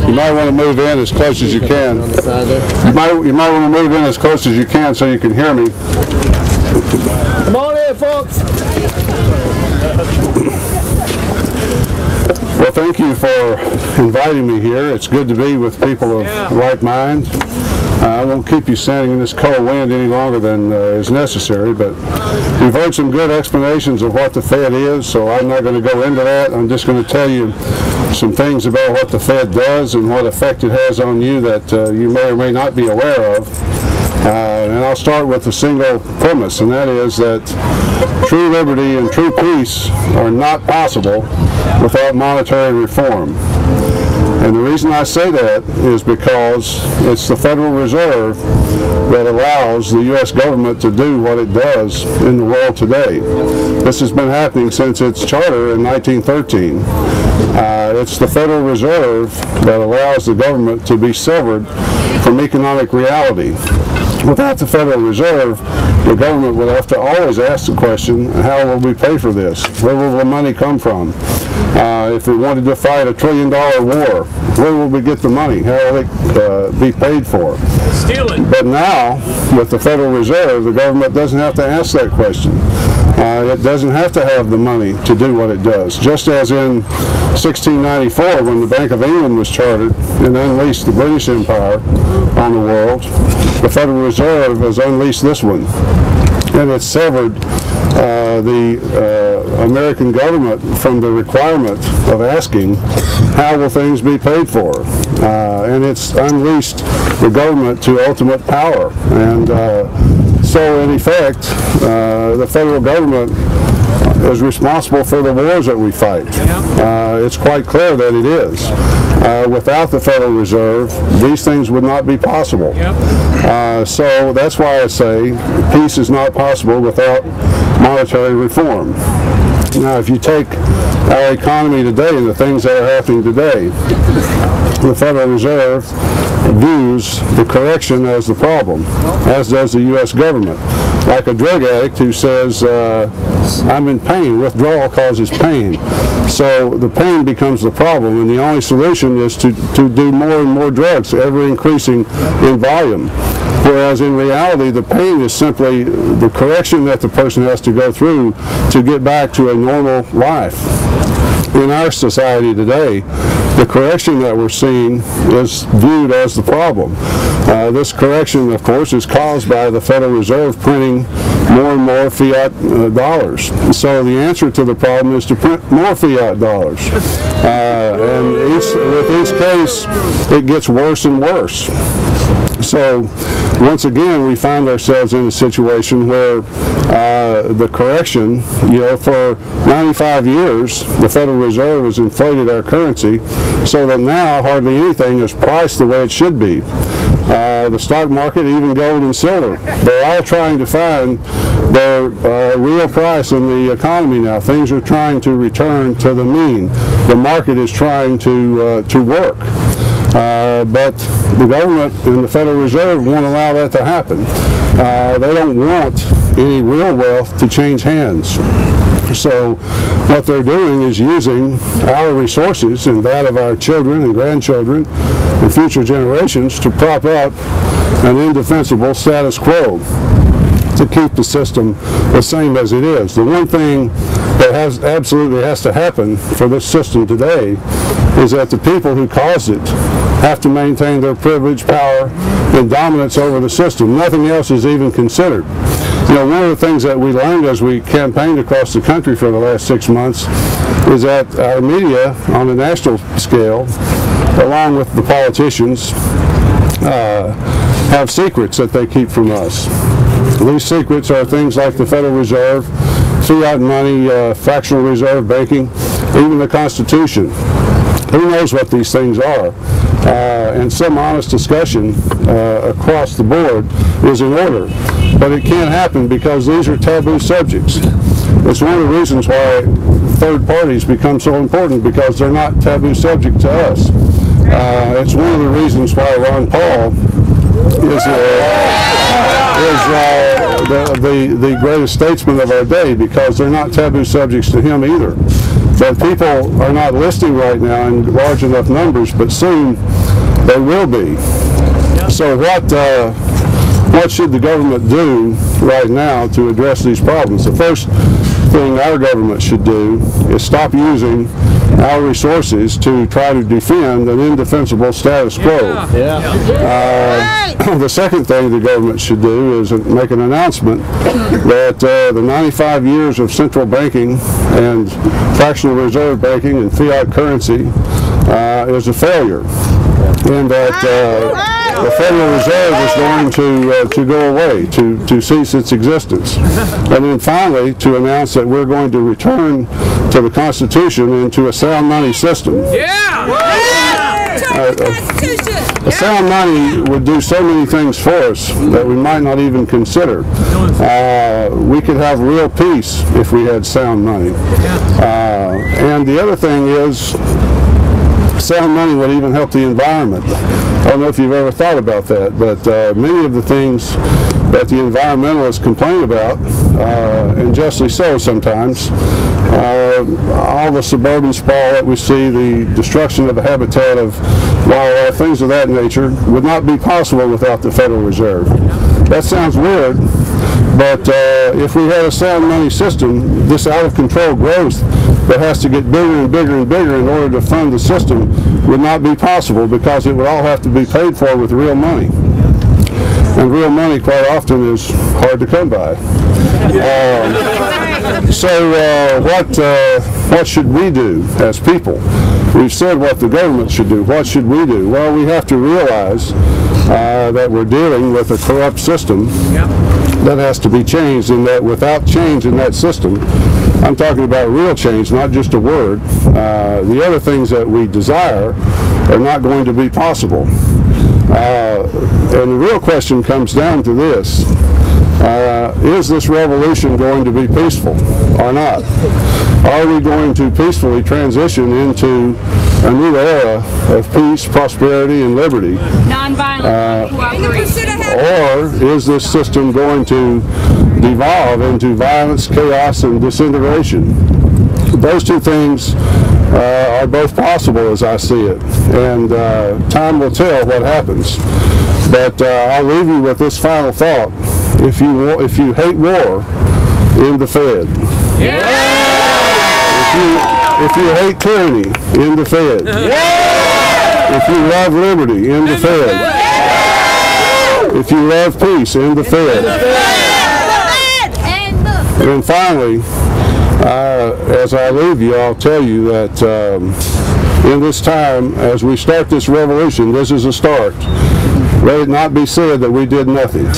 You might want to move in as close as you can. You might want to move in as close as you can so you can hear me. Come on in, folks. Well, thank you for inviting me here. It's good to be with people of like mind. I won't keep you standing in this cold wind any longer than is necessary, but we've heard some good explanations of what the Fed is, so I'm not going to go into that. I'm just going to tell you some things about what the Fed does and what effect it has on you that you may or may not be aware of. And I'll start with a single premise, and that is that true liberty and true peace are not possible without monetary reform. And the reason I say that is because it's the Federal Reserve that allows the U.S. government to do what it does in the world today. This has been happening since its charter in 1913. It's the Federal Reserve that allows the government to be severed from economic reality. Without the Federal Reserve, the government would have to always ask the question, how will we pay for this? Where will the money come from? If we wanted to fight a $1 trillion war, where will we get the money? How will it be paid for? Steal it. But now, with the Federal Reserve, the government doesn't have to ask that question. It doesn't have to have the money to do what it does. Just as in 1694, when the Bank of England was chartered and unleashed the British Empire on the world, the Federal Reserve has unleashed this one. And it's severed the American government from the requirement of asking how will things be paid for. And it's unleashed the government to ultimate power. And so in effect, the federal government is responsible for the wars that we fight. It's quite clear that it is. Without the Federal Reserve, these things would not be possible. So that's why I say peace is not possible without monetary reform. Now, if you take our economy today and the things that are happening today, the Federal Reserve views the correction as the problem, as does the U.S. government. Like a drug addict who says, I'm in pain, withdrawal causes pain. So the pain becomes the problem, and the only solution is to do more and more drugs, ever increasing in volume. Whereas in reality, the pain is simply the correction that the person has to go through to get back to a normal life. In our society today, the correction that we're seeing is viewed as the problem. This correction, of course, is caused by the Federal Reserve printing more and more fiat dollars. So the answer to the problem is to print more fiat dollars. And with each case, it gets worse and worse. So once again, we find ourselves in a situation where the correction, for 95 years, the Federal Reserve has inflated our currency so that now hardly anything is priced the way it should be. The stock market, even gold and silver, they're all trying to find their real price in the economy now. Things are trying to return to the mean. The market is trying to work. But the government and the Federal Reserve won't allow that to happen. They don't want any real wealth to change hands. So what they're doing is using our resources and that of our children and grandchildren and future generations to prop up an indefensible status quo, to keep the system the same as it is. The one thing that absolutely has to happen for this system today is that the people who caused it have to maintain their privilege, power, and dominance over the system. Nothing else is even considered. One of the things that we learned as we campaigned across the country for the last 6 months is that our media on a national scale, along with the politicians, have secrets that they keep from us. These secrets are things like the Federal Reserve, fiat money, fractional reserve banking, even the Constitution. Who knows what these things are? And some honest discussion across the board is in order. But it can't happen because these are taboo subjects. It's one of the reasons why third parties become so important, because they're not taboo subject to us. It's one of the reasons why Ron Paul is the greatest statesman of our day, because they're not taboo subjects to him either. But people are not listening right now in large enough numbers, but soon they will be. So what should the government do right now to address these problems? The first thing our government should do is stop using our resources to try to defend an indefensible status quo. The second thing the government should do is make an announcement that the 95 years of central banking and fractional reserve banking and fiat currency is a failure, and that the Federal Reserve is going to go away, to cease its existence. And then finally, to announce that we're going to return to the Constitution and to a sound money system. A sound money would do so many things for us that we might not even consider. We could have real peace if we had sound money. And the other thing is, sound money would even help the environment. I don't know if you've ever thought about that, but many of the things that the environmentalists complain about, and justly so sometimes, all the suburban sprawl that we see, the destruction of the habitat of wildlife, things of that nature, would not be possible without the Federal Reserve. That sounds weird, but if we had a sound money system, this out-of-control growth that has to get bigger and bigger and bigger in order to fund the system would not be possible, because it would all have to be paid for with real money. And real money quite often is hard to come by. So what should we do as people? We've said what the government should do. What should we do? Well, we have to realize that we're dealing with a corrupt system that has to be changed, and that without change in that system, I'm talking about real change, not just a word, the other things that we desire are not going to be possible. And the real question comes down to this: is this revolution going to be peaceful or not? Are we going to peacefully transition into a new era of peace, prosperity, and liberty? Nonviolent cooperation. Or is this system going to devolve into violence, chaos, and disintegration? Those two things are both possible as I see it, and time will tell what happens. But I'll leave you with this final thought: if you hate war, end the Fed. If you hate tyranny, end the Fed. If you love liberty, end the Fed. If you love peace, end the Fed. And finally, as I leave you, I'll tell you that in this time, as we start this revolution, this is a start. Let it not be said that we did nothing.